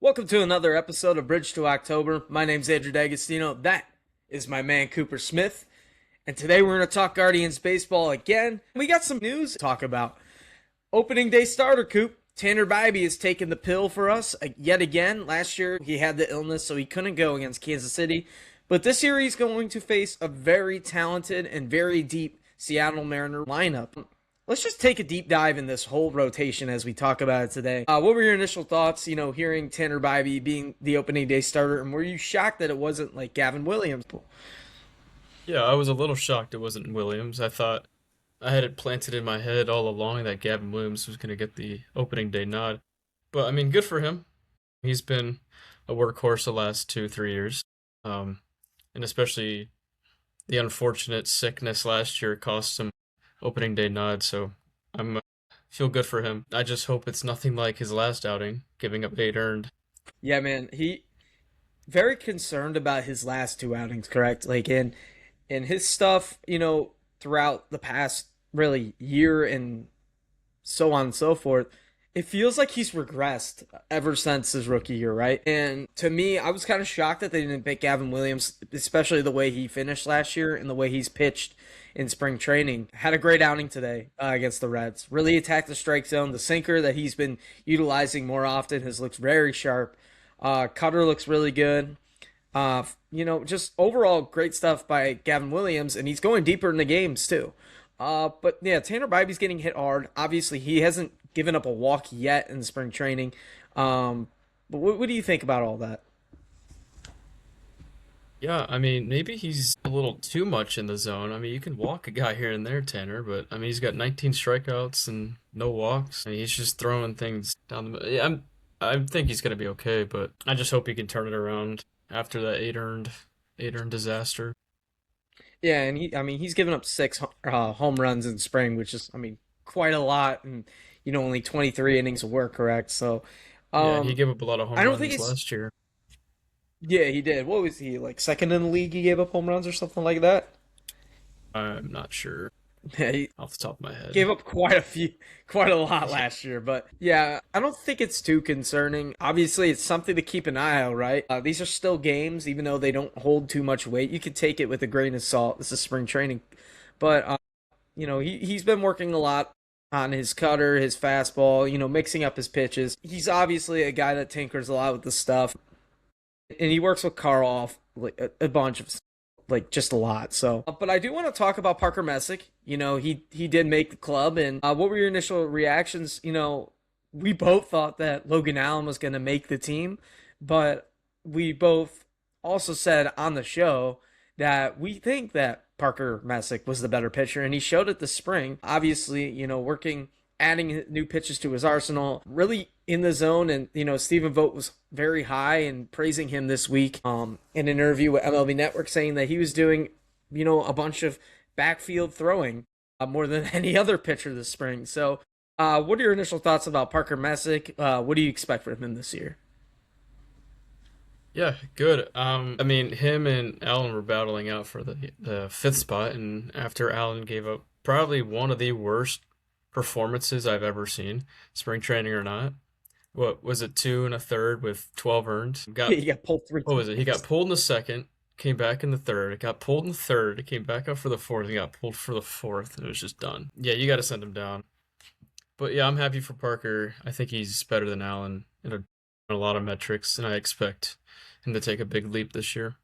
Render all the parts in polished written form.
Welcome to another episode of Bridge to October. My name's Andrew Dagostino. That is my man Cooper Smith. And today we're going to talk Guardians baseball again. We got some news to talk about. Opening day starter, Coop. Tanner Bibee is taking the pill for us yet again. Last year he had the illness, so he couldn't go against Kansas City. But this year he's going to face a very talented and very deep Seattle Mariner lineup. Let's just take a deep dive in this whole rotation as we talk about it today. What were your initial thoughts, hearing Tanner Bibee being the opening day starter, and were you shocked that it wasn't like Gavin Williams? Yeah, I was a little shocked it wasn't Williams. I thought I had it planted in my head all along that Gavin Williams was going to get the opening day nod. But I mean, good for him. He's been a workhorse the last 2, 3 years. And especially the unfortunate sickness last year cost him opening day nod. So I'm feel good for him. I just hope it's nothing like his last outing, giving up 8 earned. Yeah, man, he very concerned about his last two outings, correct? Like in his stuff, throughout the past really year and so on and so forth, it feels like he's regressed ever since his rookie year, right? And to me, I was kind of shocked that they didn't pick Gavin Williams, especially the way he finished last year and the way he's pitched in spring training. Had a great outing today against the Reds. Really attacked the strike zone. The sinker that he's been utilizing more often has looked very sharp. Cutter looks really good. Just overall great stuff by Gavin Williams, and he's going deeper in the games too. But yeah, Tanner Bibee's getting hit hard. Obviously, he hasn't given up a walk yet in spring training. But what do you think about all that? Yeah, I mean, maybe he's a little too much in the zone. I mean, you can walk a guy here and there, Tanner, but I mean, he's got 19 strikeouts and no walks. I mean, he's just throwing things down the. Yeah, I think he's gonna be okay, but I just hope he can turn it around after that 8 earned disaster. Yeah, and he's given up six home runs in spring, which is, quite a lot, and only 23 innings of work, correct? So, Yeah, he um, gave up a lot of I home don't think runs it's. last year. Yeah, he did. What was he like second in the league? He gave up home runs or something like that. I'm not sure Yeah, he off the top of my head. gave up quite a lot last year. But yeah, I don't think it's too concerning. Obviously, it's something to keep an eye out, right? These are still games, even though they don't hold too much weight. You can take it with a grain of salt. This is spring training, but he's been working a lot on his cutter, his fastball. Mixing up his pitches. He's obviously a guy that tinkers a lot with the stuff, and he works with Carl off like a bunch of like just a lot. So, but I do want to talk about Parker Messick. He did make the club, and what were your initial reactions? We both thought that Logan Allen was going to make the team, but we both also said on the show that we think that Parker Messick was the better pitcher, and he showed it this spring. Obviously, working, adding new pitches to his arsenal, really in the zone. And Stephen Vogt was very high and praising him this week. In an interview with MLB Network, saying that he was doing, a bunch of backfield throwing more than any other pitcher this spring. So, what are your initial thoughts about Parker Messick? What do you expect from him this year? Yeah, good. I mean, him and Allen were battling out for the fifth spot, and after Allen gave up probably one of the worst performances I've ever seen, spring training or not. What was it, 2 1/3 with 12 earned? Yeah, he got pulled three What was it? He got times. pulled in the second, came back in the third. It got pulled in the third. It came back up for the fourth. He got pulled for the fourth, and it was just done. Yeah, you got to send him down. But yeah, I'm happy for Parker. I think he's better than Allen in a lot of metrics, and I expect him to take a big leap this year.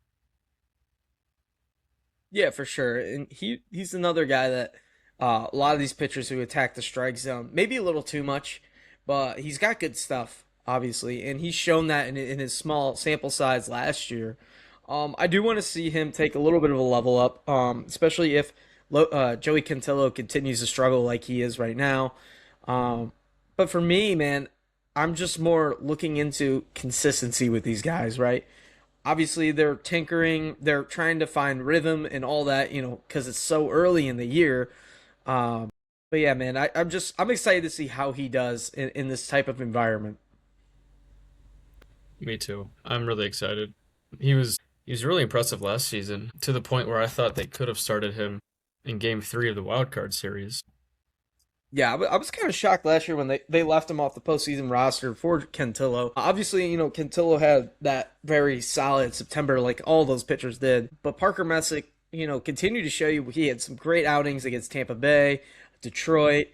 Yeah, for sure. And he's another guy that a lot of these pitchers who attack the strike zone, maybe a little too much, but he's got good stuff, obviously, and he's shown that in his small sample size last year. I do want to see him take a little bit of a level up, especially if Joey Cantillo continues to struggle like he is right now. Um, but for me, man, I'm just more looking into consistency with these guys, right? Obviously, they're tinkering, they're trying to find rhythm and all that, because it's so early in the year. Um, but yeah, man, I'm excited to see how he does in this type of environment. Me too. I'm really excited. He was really impressive last season to the point where I thought they could have started him in game 3 of the wild card series. Yeah, I was kind of shocked last year when they left him off the postseason roster for Cantillo. Obviously, Cantillo had that very solid September, like all those pitchers did. But Parker Messick, continued to show you he had some great outings against Tampa Bay, Detroit,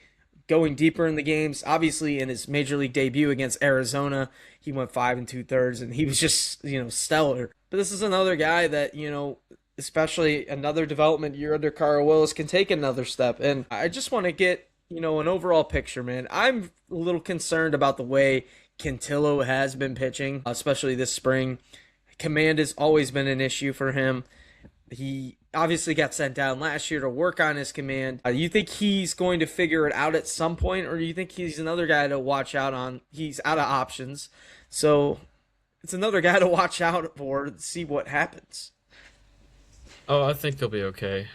going deeper in the games. Obviously, in his major league debut against Arizona, he went 5 2/3, and he was just stellar. But this is another guy that especially another development year under Carl Willis, can take another step. And I just want to get, an overall picture, man. I'm a little concerned about the way Cantillo has been pitching, especially this spring. Command has always been an issue for him. He obviously got sent down last year to work on his command. You think he's going to figure it out at some point, or do you think he's another guy to watch out on? He's out of options. So it's another guy to watch out for to see what happens. Oh, I think he'll be okay.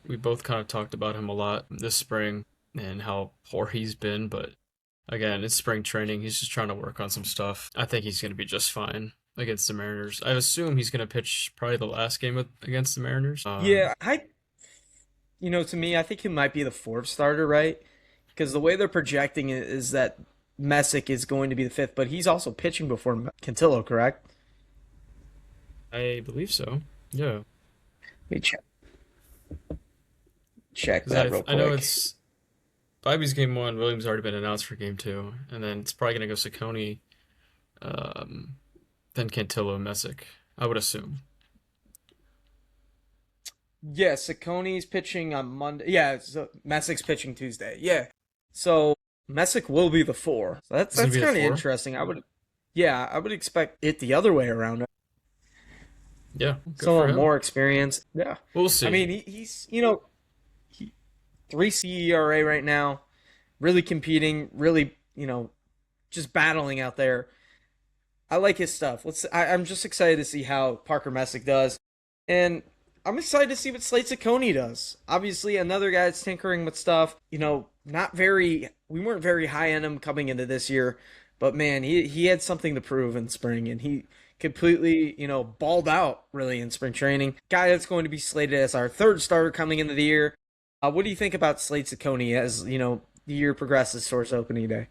We both kind of talked about him a lot this spring and how poor he's been, but again, it's spring training. He's just trying to work on some stuff. I think he's going to be just fine against the Mariners. I assume he's going to pitch probably the last game against the Mariners. Yeah, to me, I think he might be the fourth starter, right? Because the way they're projecting it is that Messick is going to be the fifth, but he's also pitching before Cantillo, correct? I believe so. Yeah, Let me check because that real I know quick. it's Bibby's game one. Williams already been announced for game two, and then it's probably going to go Saccone, um, then Cantillo, Messick. I would assume. Yeah, Sacconi's pitching on Monday. Yeah, so Messick's pitching Tuesday. Yeah, so Messick will be the four. So that's It's going that's to be the kind of four. interesting. Yeah, I would expect it the other way around. Yeah, good for Someone him. more experienced. Yeah, We'll I see. mean he's he, 3 CERA right now, really competing, really just battling out there. I like his stuff. I'm just excited to see how Parker Messick does, and I'm excited to see what Slate Ciccone does. Obviously, another guy that's tinkering with stuff. Not very. We weren't very high on him coming into this year, but man, he had something to prove in spring, and he completely balled out really in spring training. Guy that's going to be slated as our third starter coming into the year. What do you think about Slate Ciccone as the year progresses towards opening day?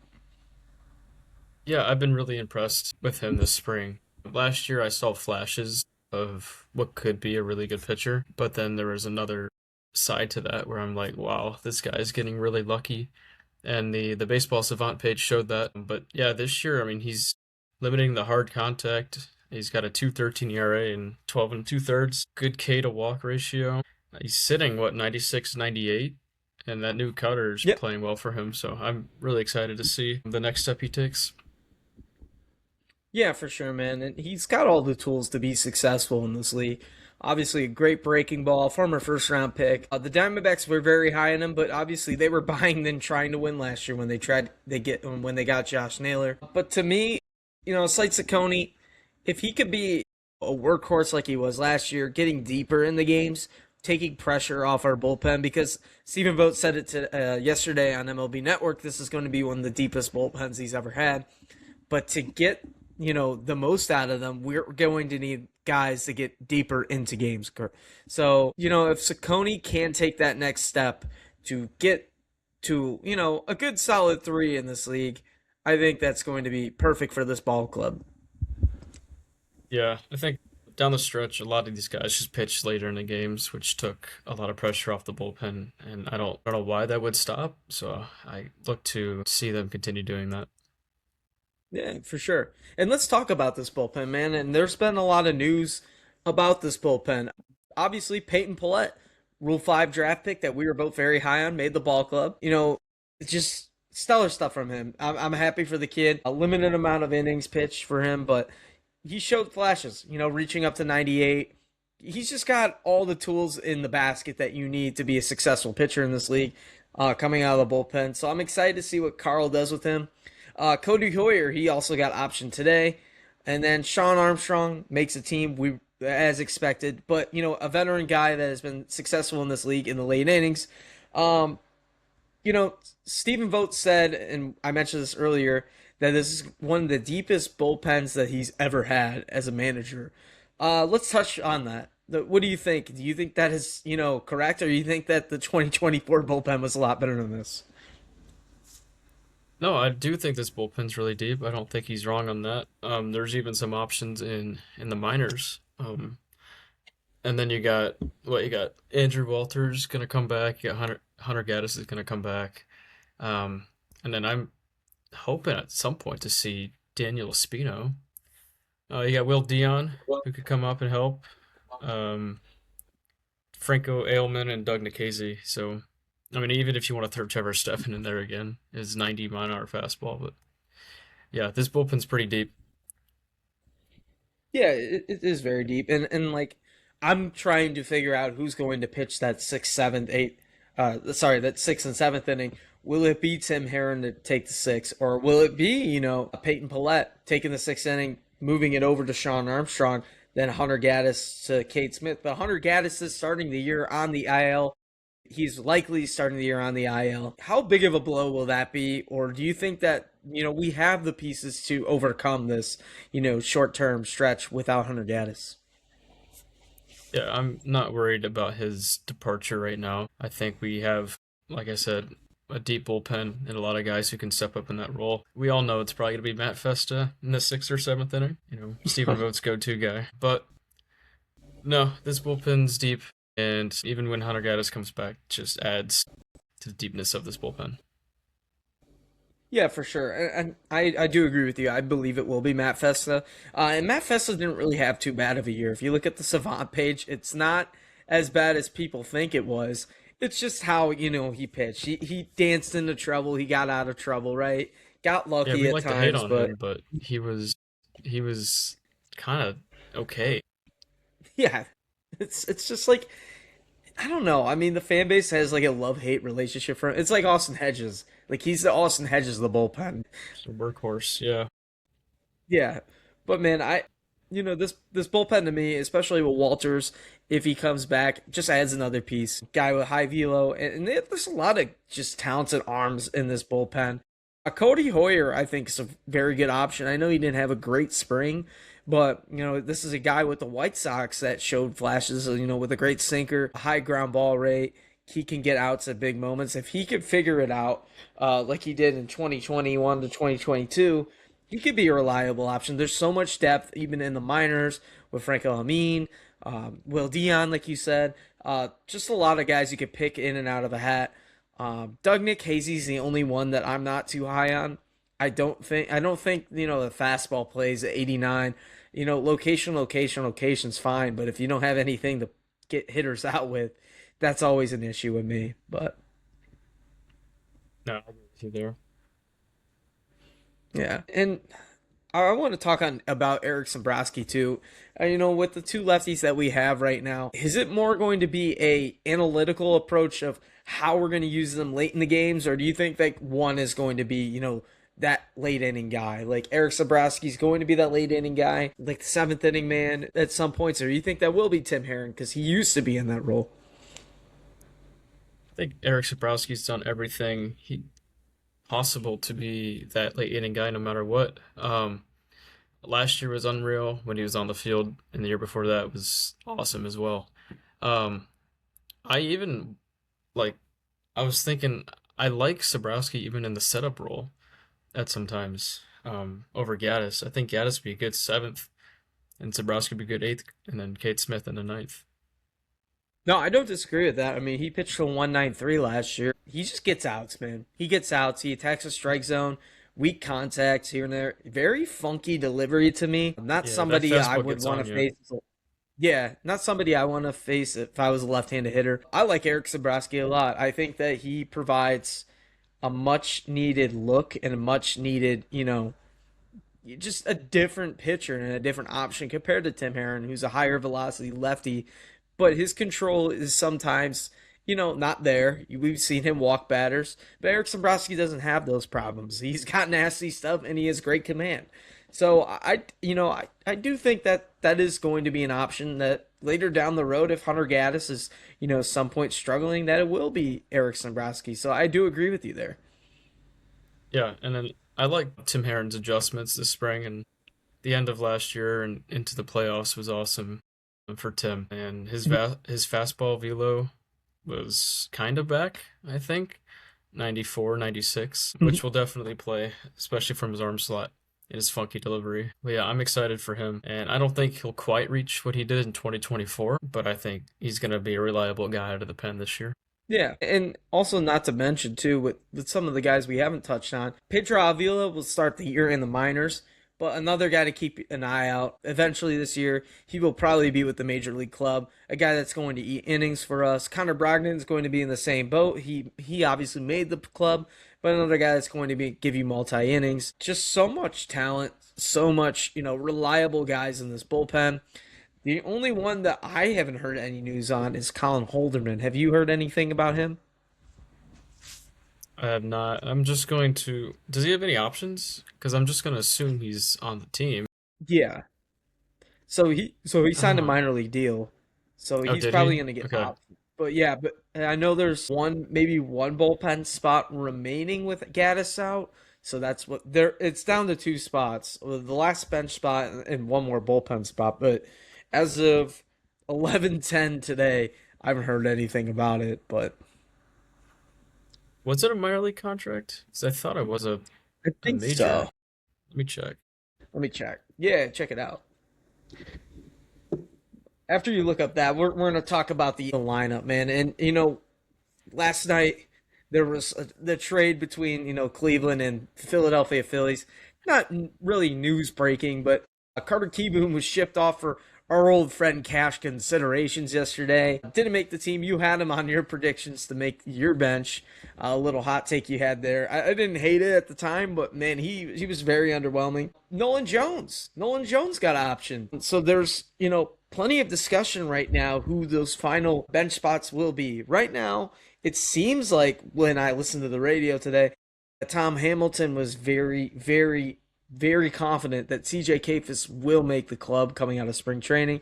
Yeah, I've been really impressed with him this spring. Last year, I saw flashes of what could be a really good pitcher, but then there was another side to that where I'm like, wow, this guy is getting really lucky. And the baseball savant page showed that. But yeah, this year, I mean, he's limiting the hard contact. He's got a 2.13 ERA and 12 and two thirds. Good K to walk ratio. He's sitting, what, 96, 98? And that new cutter is Yep. playing well for him. So I'm really excited to see the next step he takes. Yeah, for sure, man. And he's got all the tools to be successful in this league. Obviously, a great breaking ball, former first round pick. The Diamondbacks were very high on him, but obviously they were buying then trying to win last year when they got Josh Naylor. But to me, Slate Ciccone, if he could be a workhorse like he was last year, getting deeper in the games, taking pressure off our bullpen, because Stephen Vogt said it yesterday on MLB Network. This is going to be one of the deepest bullpens he's ever had. But to get, the most out of them, we're going to need guys to get deeper into games. So, if Saccone can take that next step to get to, a good solid three in this league, I think that's going to be perfect for this ball club. Yeah, I think down the stretch, a lot of these guys just pitched later in the games, which took a lot of pressure off the bullpen, and I don't know why that would stop. So I look to see them continue doing that. Yeah, for sure. And let's talk about this bullpen, man. And there's been a lot of news about this bullpen. Obviously, Peyton Pillette, Rule 5 draft pick that we were both very high on, made the ball club. It's just stellar stuff from him. I'm happy for the kid. A limited amount of innings pitched for him, but he showed flashes, reaching up to 98. He's just got all the tools in the basket that you need to be a successful pitcher in this league, coming out of the bullpen. So I'm excited to see what Carl does with him. Cody Hoyer, he also got optioned today. And then Sean Armstrong makes a team as expected, but a veteran guy that has been successful in this league in the late innings. Um, Stephen Vogt said, and I mentioned this earlier, that this is one of the deepest bullpens that he's ever had as a manager. Let's touch on that. What do you think? Do you think that is, correct, or do you think that the 2024 bullpen was a lot better than this? No, I do think this bullpen's really deep. I don't think he's wrong on that. There's even some options in the minors. And then you got what you got. Andrew Walters gonna come back. You got Hunter Gaddis is gonna come back. Um, and then I'm hoping at some point to see Daniel Espino. You got Will Dion who could come up and help. Um, Franco Ailman and Doug Nikhazy. So, I mean, even if you want to throw Trevor Stephan in there again, his 90 mile an hour fastball. But yeah, this bullpen's pretty deep. Yeah, it is very deep, and like I'm trying to figure out who's going to pitch that sixth, seventh, eighth. Sorry, that sixth and seventh inning. Will it be Tim Herron to take the sixth, or will it be Peyton Pillette taking the sixth inning, moving it over to Sean Armstrong, then Hunter Gaddis to Cade Smith? But Hunter Gaddis is starting the year on the IL. He's likely starting the year on the IL. How big of a blow will that be? Or do you think that, we have the pieces to overcome this, short term stretch without Hunter Gaddis? Yeah, I'm not worried about his departure right now. I think we have, like I said, a deep bullpen and a lot of guys who can step up in that role. We all know it's probably going to be Matt Festa in the sixth or seventh inning, Stephen Vogt's go-to guy. But no, this bullpen's deep, and even when Hunter Gaddis comes back, it just adds to the deepness of this bullpen. Yeah, for sure. And I do agree with you. I believe it will be Matt Festa. And Matt Festa didn't really have too bad of a year. If you look at the Savant page, it's not as bad as people think it was. It's just how, he pitched. He danced into trouble. He got out of trouble, right? Got Yeah, lucky we at like to hate times, on but him, but he was kind of okay. yeah, it's just like I don't know. I mean, the fan base has like a love hate relationship for him. It's like Austin Hedges. Like he's the Austin Hedges of the bullpen. Just a workhorse, yeah. Yeah, but man, this bullpen to me, especially with Walters, if he comes back, just adds another piece. Guy with high velo, and there's a lot of just talented arms in this bullpen. Cody Hoyer, I think, is a very good option. I know he didn't have a great spring, but this is a guy with the White Sox that showed flashes. With a great sinker, a high ground ball rate. He can get outs at big moments. If he could figure it out, like he did in 2021 to 2022, he could be a reliable option. There's so much depth, even in the minors, with Franco Amin, Will Dion, like you said. Just a lot of guys you could pick in and out of the hat. Doug Nikhazy's the only one that I'm not too high on. I don't think the fastball plays at 89. Location's fine, but if you don't have anything to get hitters out with, that's always an issue with me. But No, I agree with you there. yeah, and I want to talk on about Eric Sombrowski too. With the two lefties that we have right now, is it more going to be a analytical approach of how we're going to use them late in the games, or do you think that one is going to be, that late inning guy? Like Eric Sombrowski's going to be that late inning guy, like the seventh inning man at some points, or do you think that will be Tim Herron because he used to be in that role? I think Eric Sabrowski's done everything he possible to be that late inning guy, no matter what. Last year was unreal when he was on the field, and the year before that was awesome as well. Um, I even like. I was thinking I like Sabrowski even in the setup role at sometimes over Gaddis. I think Gaddis would be a good seventh, and Sabrowski would be a good eighth, and then Kate Smith in the ninth. No, I don't disagree with that. I mean, he pitched for 193 last year. He just gets outs, man. He gets outs. He attacks the strike zone, weak contacts here and there. Very funky delivery to me. Not Yeah, that somebody I fastball would gets want on to you. face. Yeah, not somebody I want to face if I was a left-handed hitter. I like Eric Sabrowski a lot. I think that he provides a much needed look and a much needed, just a different pitcher and a different option compared to Tim Herron, who's a higher velocity lefty, but his control is sometimes, not there. We've seen him walk batters, but Eric Sombrowski doesn't have those problems. He's got nasty stuff and he has great command. So I do think that that is going to be an option that later down the road, if Hunter Gaddis is, some point struggling, that it will be Eric Sombrowski. So I do agree with you there. Yeah, and then I like Tim Herron's adjustments this spring, and the end of last year and into the playoffs was awesome for Tim. And his fastball velo was kind of back, I think. 94, 96, which will definitely play, especially from his arm slot and his funky delivery. But yeah, I'm excited for him, and I don't think he'll quite reach what he did in 2024, but I think he's going to be a reliable guy out of the pen this year. Yeah, and also not to mention too with some of the guys we haven't touched on, Pedro Avila will start the year in the minors, but another guy to keep an eye out. Eventually this year, he will probably be with the major league club. A guy that's going to eat innings for us. Connor Brogdon is going to be in the same boat. He obviously made the club, but another guy that's going to be give you multi innings. Just so much talent, so much reliable guys in this bullpen. The only one that I haven't heard any news on is Colin Holderman. Have you heard anything about him? I have not. I'm just going to. Does he have any options? Because I'm just going to assume he's on the team. Yeah. So he signed a Uh, minor league deal. So oh, he's did probably he? gonna get Okay. options. But yeah, but I know there's maybe one bullpen spot remaining with Gaddis out. So that's what there. It's down to two spots, the last bench spot and one more bullpen spot. But as of 11:10 today, I haven't heard anything about it. But Was it a minor league contract? 'Cause I thought it was I a think major. so. Let me check. Let me check. Yeah, check it out. After you look up that, we're gonna talk about the lineup, man. And last night there was the trade between Cleveland and Philadelphia Phillies. Not really news breaking, but Carter Kieboom was shipped off for our old friend cash considerations yesterday. Didn't make the team. You had him on your predictions to make your bench. A little hot take you had there. I didn't hate it at the time, but man, he was very underwhelming. Nolan Jones got an option. So there's plenty of discussion right now who those final bench spots will be. Right now, it seems like when I listened to the radio today, Tom Hamilton was very, very, very confident that CJ Kafis will make the club coming out of spring training.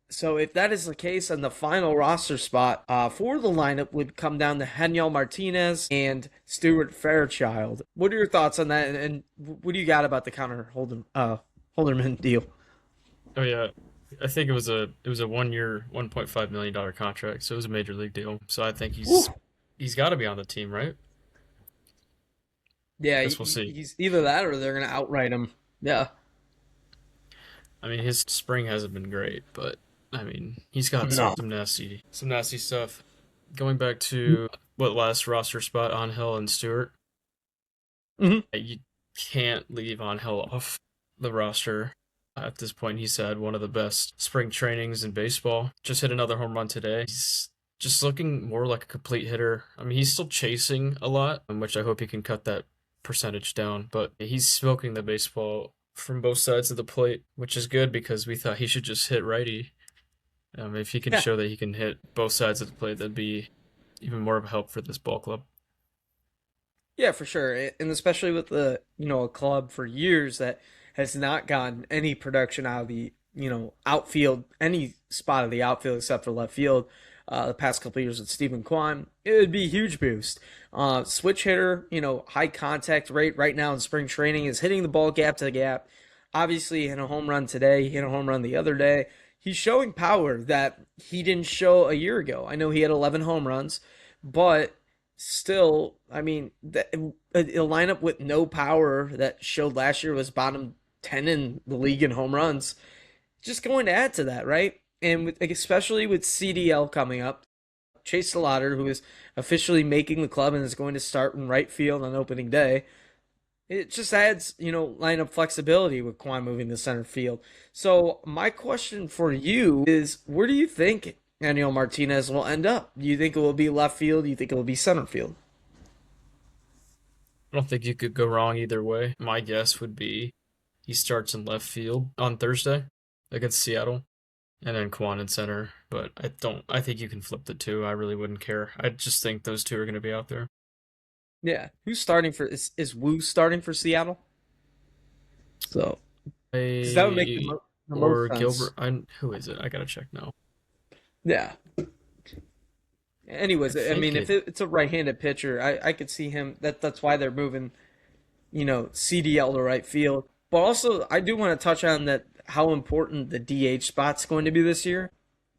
So if that is the case, then the final roster spot for the lineup would come down to Heniel Martinez and Stuart Fairchild. What are your thoughts on that? And what do you got about the Holderman deal? Oh yeah, I think it was a 1 year, $1.5 million contract, so it was a major league deal. So I think Woo. he's got to be on the team, right? Yeah, Guess we'll see. he's either that or they're gonna outright him. Yeah. I mean, his spring hasn't been great, but I mean, he's got No. some nasty stuff. Going back to what last roster spot on Hill and Stewart, Hmm. you can't leave on Hill off the roster. At this point, he's had one of the best spring trainings in baseball. Just hit another home run today. He's just looking more like a complete hitter. I mean, he's still chasing a lot, which I hope he can cut that percentage down, but he's smoking the baseball from both sides of the plate, which is good because we thought he should just hit righty. If he can Yeah. show that he can hit both sides of the plate, that'd be even more of a help for this ball club. Yeah, for sure. And especially with a club for years that has not gotten any production out of the outfield, any spot of the outfield except for left field, the past couple of years with Stephen Kwan, it would be a huge boost. Switch hitter, high contact rate right now in spring training is hitting the ball gap to gap. Obviously, he hit a home run today, he hit a home run the other day. He's showing power that he didn't show a year ago. I know he had 11 home runs, but still, I mean, a lineup with no power that showed last year was bottom 10 in the league in home runs. Just going to add to that, right? And especially with CDL coming up, Chase Slaughter, who is officially making the club and is going to start in right field on opening day. It just adds, lineup flexibility with Kwan moving to center field. So my question for you is, where do you think Daniel Martinez will end up? Do you think it will be left field? Do you think it will be center field? I don't think you could go wrong either way. My guess would be he starts in left field on Thursday against Seattle, and then Kwan in center. But I think you can flip the two. I really wouldn't care. I just think those two are going to be out there. Yeah. Who's starting for is Wu starting for Seattle? So because that would make I the most or sense. Gilbert. Who is it? I gotta check now. Yeah. I Anyways, I think mean, if it. it's a right-handed pitcher, I could see him. That's why they're moving, CDL to right field. But also, I do want to touch on that how important the DH spot's going to be this year.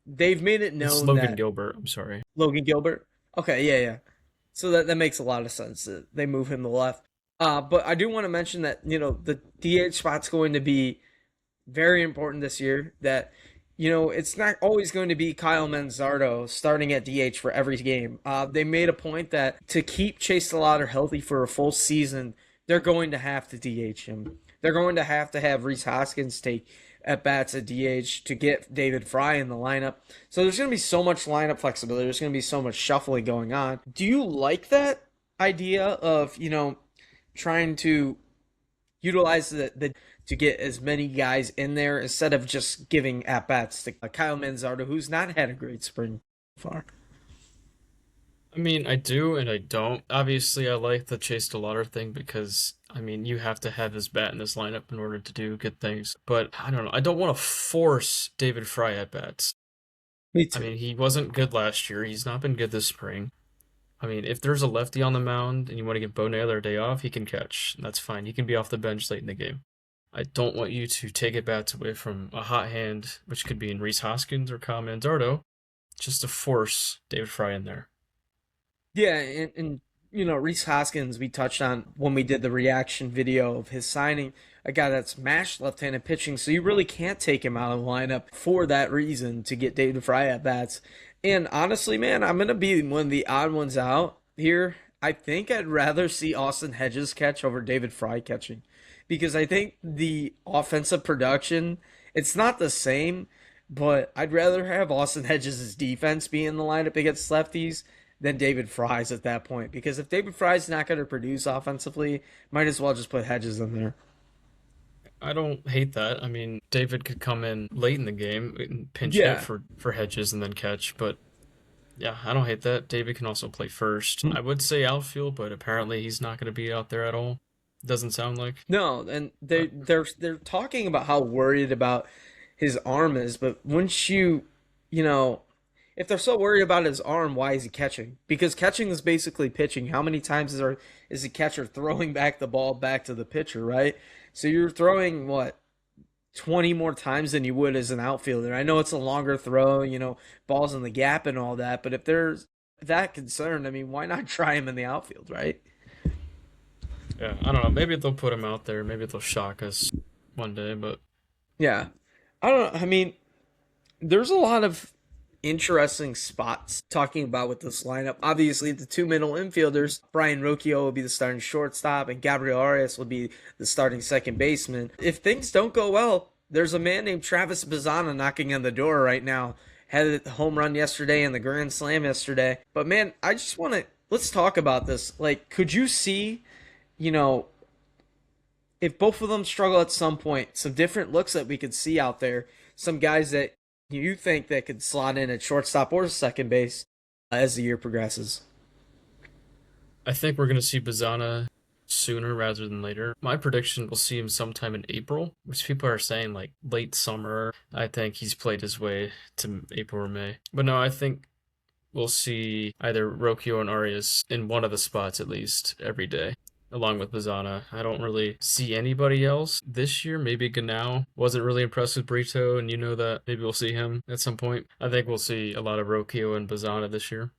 They've made it It's known Logan that Gilbert. I'm sorry. Logan Gilbert. Okay, yeah, yeah. So that makes a lot of sense that they move him to left. But I do want to mention that the DH spot's going to be very important this year. That it's not always going to be Kyle Manzardo starting at DH for every game. They made a point that to keep Chase DeLauter healthy for a full season, they're going to have to DH him. They're going to have Rhys Hoskins take at bats at DH to get David Fry in the lineup. So there's going to be so much lineup flexibility. There's going to be so much shuffling going on. Do you like that idea of trying to utilize the to get as many guys in there instead of just giving at bats to Kyle Manzardo, who's not had a great spring so far? I mean, I do and I don't. Obviously, I like the Chase DeLauter thing because, I mean, you have to have his bat in this lineup in order to do good things. But I don't know. I don't want to force David Fry at bats. Me I too. mean, he wasn't good last year. He's not been good this spring. I mean, if there's a lefty on the mound and you want to give Bo Naylor a day off, he can catch. That's fine. He can be off the bench late in the game. I don't want you to take at bats away from a hot hand, which could be in Rhys Hoskins or Kyle Manzardo, just to force David Fry in there. Yeah, and Rhys Hoskins, we touched on when we did the reaction video of his signing, a guy that's mashed left-handed pitching, so you really can't take him out of the lineup for that reason to get David Fry at bats. And honestly, man, I'm gonna be one of the odd ones out here. I think I'd rather see Austin Hedges catch over David Fry catching, because I think the offensive production, it's not the same, but I'd rather have Austin Hedges' defense be in the lineup against lefties than David Fry's at that point. Because if David Fry's not going to produce offensively, might as well just put Hedges in there. I don't hate that. I mean, David could come in late in the game and pinch hit Yeah. for Hedges and then catch, but yeah, I don't hate that. David can also play first. I would say outfield, but apparently he's not going to be out there at all. Doesn't sound like. No, and But they're talking about how worried about his arm is, but once you know, if they're so worried about his arm, why is he catching? Because catching is basically pitching. How many times is the catcher throwing back the ball back to the pitcher, right? So you're throwing what 20 more times than you would as an outfielder. I know it's a longer throw, balls in the gap and all that, but if there's that concerned, I mean, why not try him in the outfield, right? yeah, I don't know. Maybe they'll put him out there. Maybe they'll shock us one day, but Yeah. I don't know. I mean, there's a lot of interesting spots talking about with this lineup. Obviously, the two middle infielders, Brian Rocchio will be the starting shortstop, and Gabriel Arias will be the starting second baseman. If things don't go well, there's a man named Travis Bazzana knocking on the door right now. Had a home run yesterday and the grand slam yesterday. But man, I just want to let's talk about this. Like, could you see, you know, if both of them struggle at some point, some different looks that we could see out there, some guys that you think that could slot in at shortstop or second base as the year progresses. I think we're going to see Bazana sooner rather than later. My prediction we'll see him sometime in April, which people are saying like late summer. I think he's played his way to April or May. But no, I think we'll see either Rokio and Arias in one of the spots at least every day, along with Bazana. I don't really see anybody else this year. Maybe Ganao wasn't really impressed with Brito, and you know that. Maybe we'll see him at some point. I think we'll see a lot of Rokio and Bazana this year.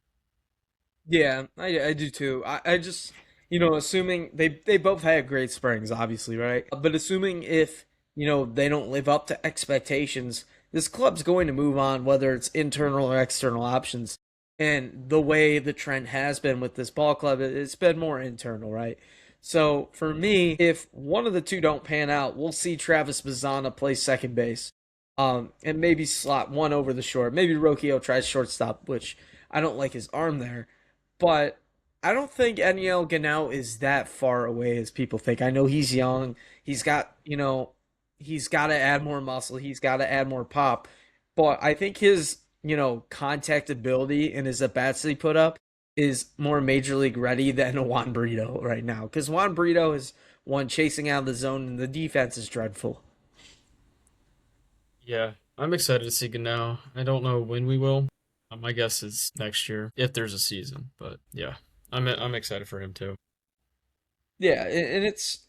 Yeah, I do too. I just, assuming they both had great springs, obviously, right? But assuming if, they don't live up to expectations, this club's going to move on, whether it's internal or external options. And the way the trend has been with this ball club, it's been more internal, right? So for me, if one of the two don't pan out, we'll see Travis Bazzana play second base. And maybe slot one over the short. Maybe Rocchio tries shortstop, which I don't like his arm there. But I don't think Eniel Ganel is that far away as people think. I know he's young. He's got to add more muscle. He's got to add more pop. But I think his, contact ability and his at bats that he put up is more major league ready than Juan Brito right now. Because Juan Brito is one chasing out of the zone and the defense is dreadful. Yeah, I'm excited to see Ganao. I don't know when we will. My guess is next year if there's a season. But yeah, I'm excited for him too. Yeah, and it's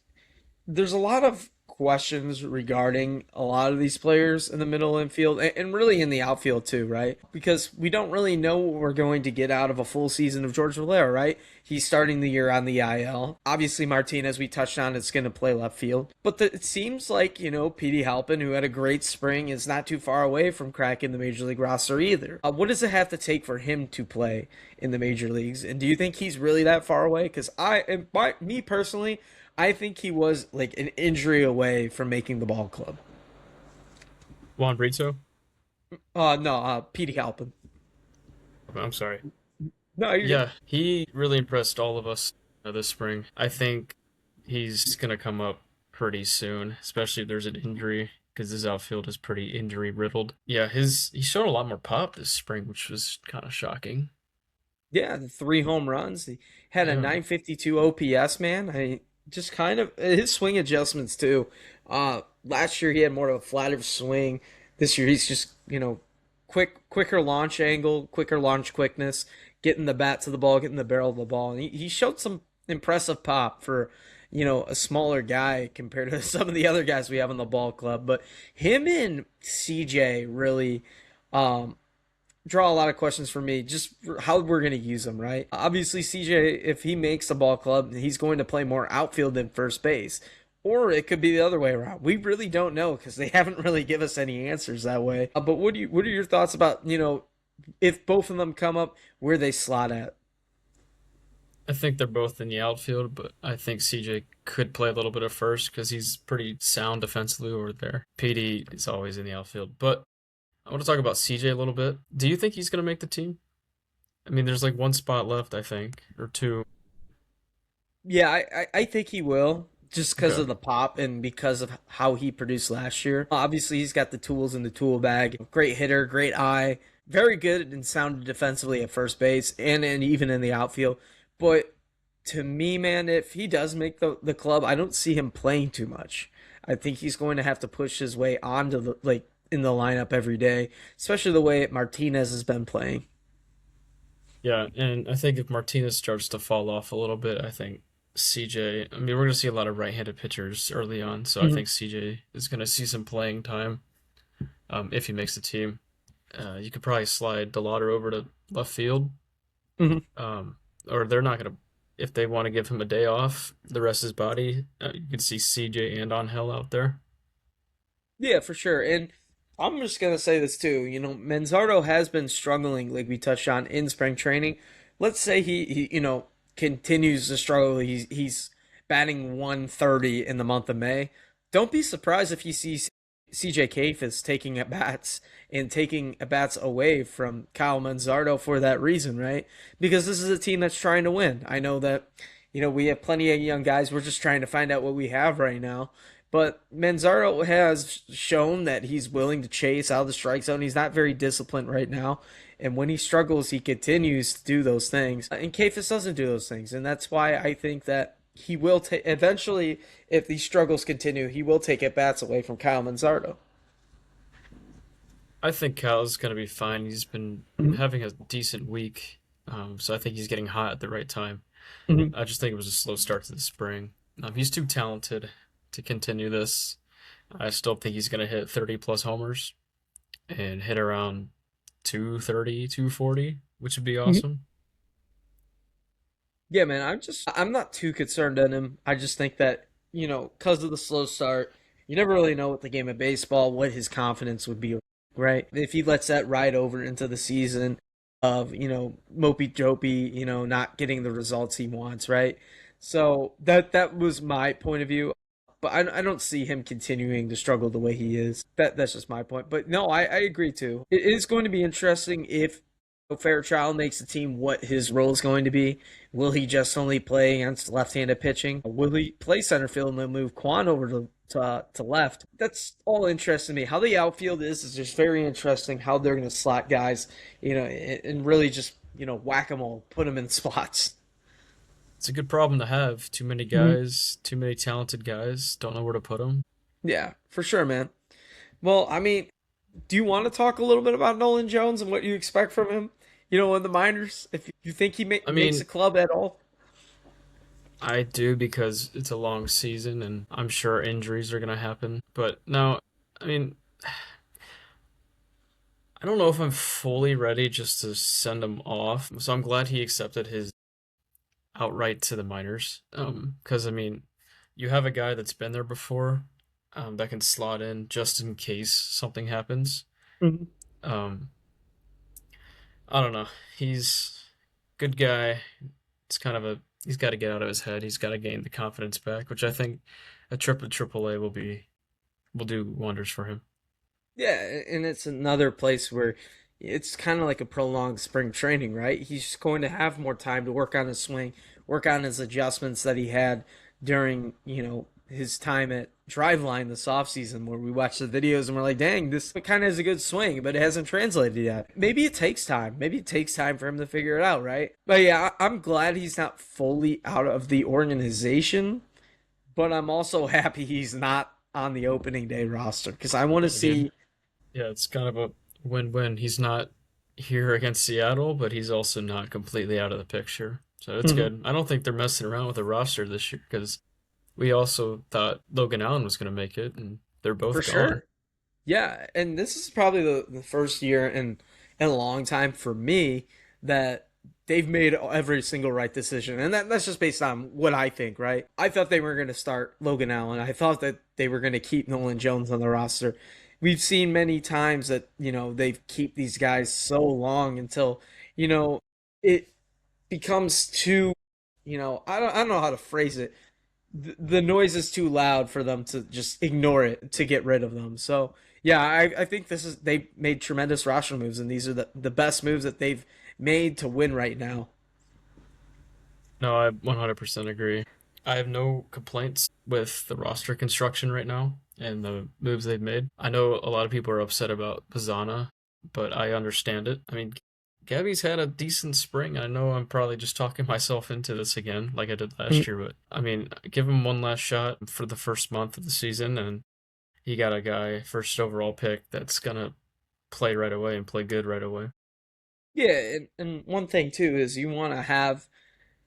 there's a lot of questions regarding a lot of these players in the middle infield and really in the outfield too, right? Because we don't really know what we're going to get out of a full season of George Valera, right? He's starting the year on the IL. Obviously, Martinez, we touched on, is going to play left field. But it seems like, Petey Halpin, who had a great spring, is not too far away from cracking the Major League roster either. What does it have to take for him to play in the major leagues? And do you think he's really that far away? Because me personally, I think he was like an injury away from making the ball club. Juan Brito? No, Petey Halpin. I'm sorry. No, you're good. Yeah, he really impressed all of us this spring. I think he's gonna come up pretty soon, especially if there's an injury, because his outfield is pretty injury riddled. Yeah, he showed a lot more pop this spring, which was kind of shocking. Yeah, the 3 home runs. He had a Yeah, 952 OPS, man. Just kind of his swing adjustments too. Last year he had more of a flatter swing. This year he's just, quicker launch angle, quicker launch quickness, getting the bat to the ball, getting the barrel of the ball. And he showed some impressive pop for, a smaller guy compared to some of the other guys we have in the ball club. But him and CJ really um, draw a lot of questions for me, just for how we're going to use him, right? Obviously, CJ, if he makes the ball club, he's going to play more outfield than first base. Or it could be the other way around. We really don't know because they haven't really give us any answers that way. But what are your thoughts about, if both of them come up, where they slot at? I think they're both in the outfield, but I think CJ could play a little bit of first because he's pretty sound defensively over there. PD is always in the outfield, but I want to talk about CJ a little bit. Do you think he's going to make the team? I mean, there's like one spot left, I think, or two. Yeah, I think he will. Just because Okay. of the pop and because of how he produced last year. Obviously, he's got the tools in the tool bag. Great hitter, great eye, very good and sound defensively at first base and even in the outfield. But to me, man, if he does make the club, I don't see him playing too much. I think he's going to have to push his way onto the like in the lineup every day, especially the way Martinez has been playing. Yeah, and I think if Martinez starts to fall off a little bit, I think CJ, I mean, we're going to see a lot of right-handed pitchers early on, so I Mhm. think CJ is going to see some playing time if he makes the team. You could probably slide DeLauder over to left field, Mhm. or they're not going to, if they want to give him a day off, the rest of his body, you could see CJ and Angel out there. Yeah, for sure. And I'm just gonna say this too. Manzardo has been struggling, like we touched on in spring training. Let's say he continues to struggle. He's batting 130 in the month of May. Don't be surprised if you see CJ Kayfis taking at bats and taking at bats away from Kyle Manzardo for that reason, right? Because this is a team that's trying to win. I know that, we have plenty of young guys. We're just trying to find out what we have right now. But Manzardo has shown that he's willing to chase out of the strike zone. He's not very disciplined right now. And when he struggles, he continues to do those things. And Kafis doesn't do those things. And that's why I think that he will take, eventually, if these struggles continue, he will take at bats away from Kyle Manzardo. I think Kyle's going to be fine. He's been Mhm. having a decent week, so I think he's getting hot at the right time. Mhm. I just think it was a slow start to the spring. He's too talented to continue this. I still think he's going to hit 30 plus homers and hit around 230, 240, which would be Mhm. awesome. Yeah, man, I'm not too concerned on him. I just think that, because of the slow start, you never really know with the game of baseball what his confidence would be, right? If he lets that ride over into the season of, mopey jopey, not getting the results he wants, right? So that was my point of view. But I don't see him continuing to struggle the way he is. That's just my point. But no, I agree too. It is going to be interesting if Fairchild makes the team, what his role is going to be. Will he just only play against left-handed pitching? Will he play center field and then move Quan over to left? That's all interesting to me. How the outfield is just very interesting. How they're going to slot guys, and really just whack them all, put them in spots. It's a good problem to have. Too many Mhm. guys, too many talented guys. Don't know where to put them. Yeah, for sure, man. Well, I mean, do you want to talk a little bit about Nolan Jones and what you expect from him? In the minors, if you think he I makes mean, a club at all. I do because it's a long season and I'm sure injuries are going to happen. But now, I mean, I don't know if I'm fully ready just to send him off. So I'm glad he accepted his outright to the minors. Because I mean, you have a guy that's been there before, that can slot in just in case something happens. Mhm. Um, I don't know. He's a good guy. It's kind of a he's got to get out of his head. He's got to gain the confidence back, which I think a trip to AAA will do wonders for him. Yeah, and it's another place where it's kind of like a prolonged spring training, right? He's going to have more time to work on his swing, work on his adjustments that he had during, his time at Driveline this offseason, where we watched the videos and we're like, dang, this kind of has a good swing, but it hasn't translated yet. Maybe it takes time. Maybe it takes time for him to figure it out, right? But yeah, I'm glad he's not fully out of the organization, but I'm also happy he's not on the opening day roster because I want to Yeah, dude. see. Yeah, it's kind of a win-win. He's not here against Seattle, but he's also not completely out of the picture. So it's Mhm. good. I don't think they're messing around with the roster this year because we also thought Logan Allen was going to make it, and they're For both gone. sure. Yeah, and this is probably the first year in a long time for me that they've made every single right decision. And that's just based on what I think, right? I thought they were going to start Logan Allen. I thought that they were going to keep Nolan Jones on the roster. We've seen many times that, they keep these guys so long until, it becomes too, I don't know how to phrase it. The noise is too loud for them to just ignore it to get rid of them. So yeah, I think they made tremendous roster moves, and these are the best moves that they've made to win right now. No, I 100% agree. I have no complaints with the roster construction right now and the moves they've made. I know a lot of people are upset about Pizzana, but I understand it. I mean, Gabby's had a decent spring. I know I'm probably just talking myself into this again, like I did last year, but I mean, give him one last shot for the first month of the season, and he got a guy, first overall pick, that's gonna play right away and play good right away. Yeah, and one thing too is you want to have,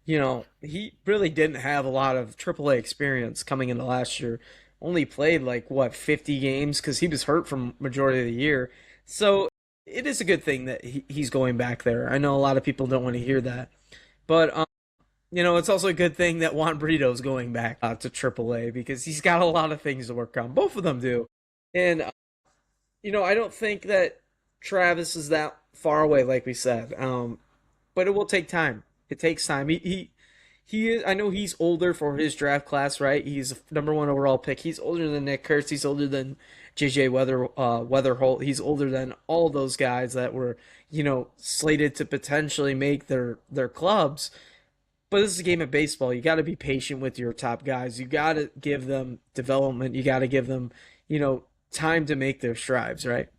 he really didn't have a lot of AAA experience coming into last year. Only played like what 50 games because he was hurt for majority of the year. So it is a good thing that he's going back there. I know a lot of people don't want to hear that, but it's also a good thing that Juan Brito's going back to AAA because he's got a lot of things to work on. Both of them do. And, I don't think that Travis is that far away, like we said. But it will take time. It takes time. He is. I know he's older for his draft class, right? He's a number one overall pick. He's older than Nick Kurtz. He's older than JJ Weatherholt. He's older than all those guys that were, slated to potentially make their clubs. But this is a game of baseball. You got to be patient with your top guys. You got to give them development. You got to give them, time to make their strides, right?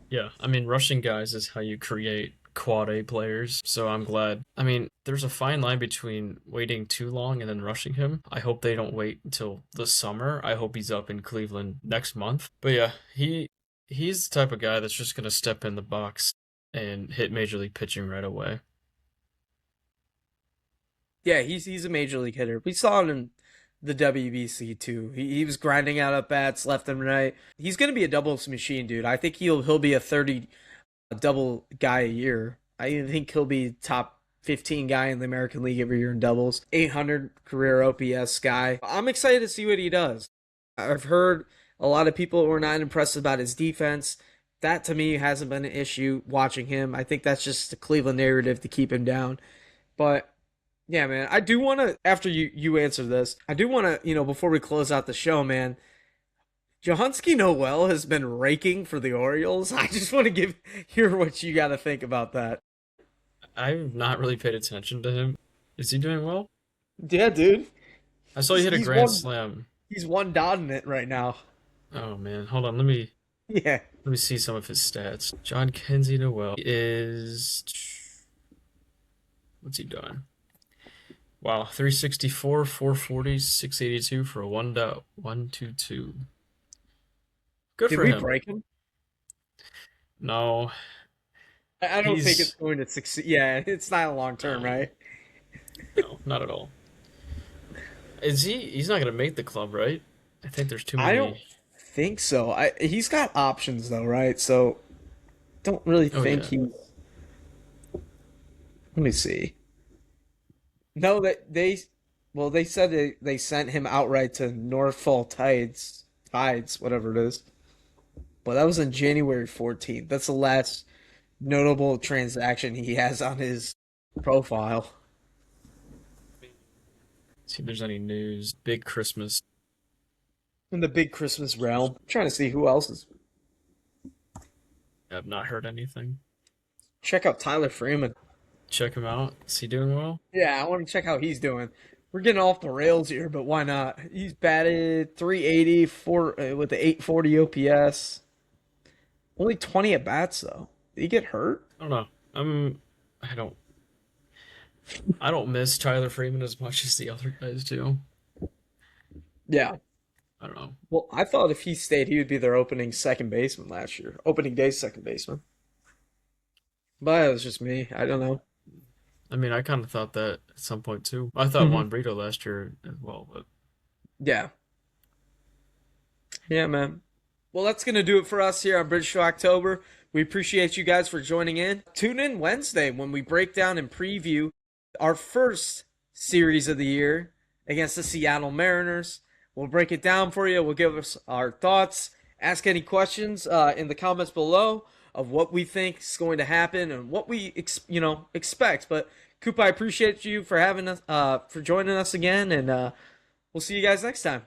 Yeah, I mean, rushing guys is how you create quad A players. So I'm glad. I mean, there's a fine line between waiting too long and then rushing him. I hope they don't wait until the summer. I hope he's up in Cleveland next month. But yeah, he's the type of guy that's just gonna step in the box and hit major league pitching right away. Yeah, he's a major league hitter. We saw it in the WBC too. He was grinding out at bats left and right. He's gonna be a doubles machine, dude. I think he'll be a 30 double guy a year. I think he'll be top 15 guy in the American League every year in doubles. 800 career OPS guy. I'm excited to see what he does. I've heard a lot of people were not impressed about his defense. That to me hasn't been an issue watching him. I think that's just the Cleveland narrative to keep him down. But yeah, man, I do want to. After you answer this, I do want to. Before we close out the show, man, Johanski Noel has been raking for the Orioles. I just want to hear what you got to think about that. I've not really paid attention to him. Is he doing well? Yeah, dude, I saw he he's hit a he's grand one slam. he's one dot in it right now. Oh man, hold on. Yeah, Let me see some of his stats. John Kenzie Noel is what's he doing? Wow, 364, 440, 682 for a 1.122. Good did for we him. break him? No, I don't think it's he's going to succeed. Yeah, it's not a long term, no, right? no, not at all. Is he? He's not gonna make the club, right? I think there's too I don't many. think so. He's got options though, right? So don't really Oh think yeah. he. Let me see. No, that well, they said they sent him outright to Norfolk Tides, whatever it is. But that was on January 14th. That's the last notable transaction he has on his profile. See if there's any news. Big Christmas. In the big Christmas realm. I'm trying to see who else is. I've not heard anything. Check out Tyler Freeman. Check him out. Is he doing well? Yeah, I want to check how he's doing. We're getting off the rails here, but why not? He's batted 380 with the 840 OPS. Only 20 at bats though. Did he get hurt? I don't know. I'm. I don't. I don't miss Tyler Freeman as much as the other guys do. Yeah. I don't know. Well, I thought if he stayed, he would be their opening second baseman last year. Opening day second baseman. But it was just me. I don't know. I mean, I kind of thought that at some point too. I thought Hmm. Juan Brito last year as well, but Yeah. Yeah, man. Well, that's going to do it for us here on Bridge to October. We appreciate you guys for joining in. Tune in Wednesday when we break down and preview our first series of the year against the Seattle Mariners. We'll break it down for you. We'll give us our thoughts. Ask any questions in the comments below of what we think is going to happen and what we expect. But Coop, I appreciate you for having us for joining us again, and we'll see you guys next time.